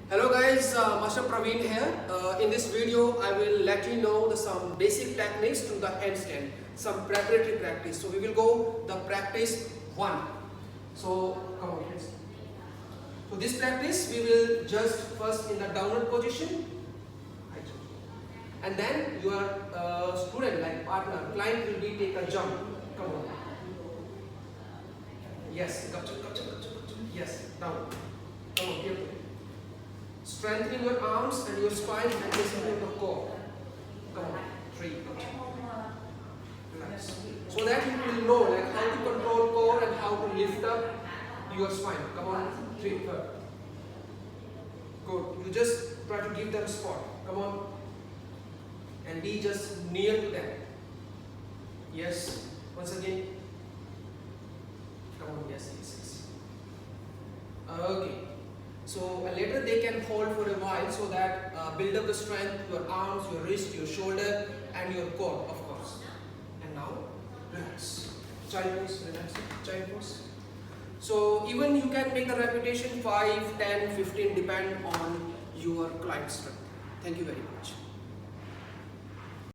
Hello guys, Master Praveen here. In this video, I will let you know some basic techniques to the handstand, some preparatory practice. So we will go the practice 1. So come on please. So this practice we will just first in the downward position, and then your student like partner, client will be take a jump. Come on. Yes, yes, down. Come on, carefully. Strengthening your arms and your spine and listening to the core. Come on, 3. Relax. So that you will know like how to control core and how to lift up your spine. Come on, 3. Good. You just try to give them a spot. Come on. And be just near to them. Yes. Once again. Come on. Yes. Okay. So later they can hold for a while so that build up the strength, your arms, your wrist, your shoulder and your core of course. And now relax. Child pose, relax. Child pose. So even you can make the repetition 5, 10, 15 depend on your client's strength. Thank you very much.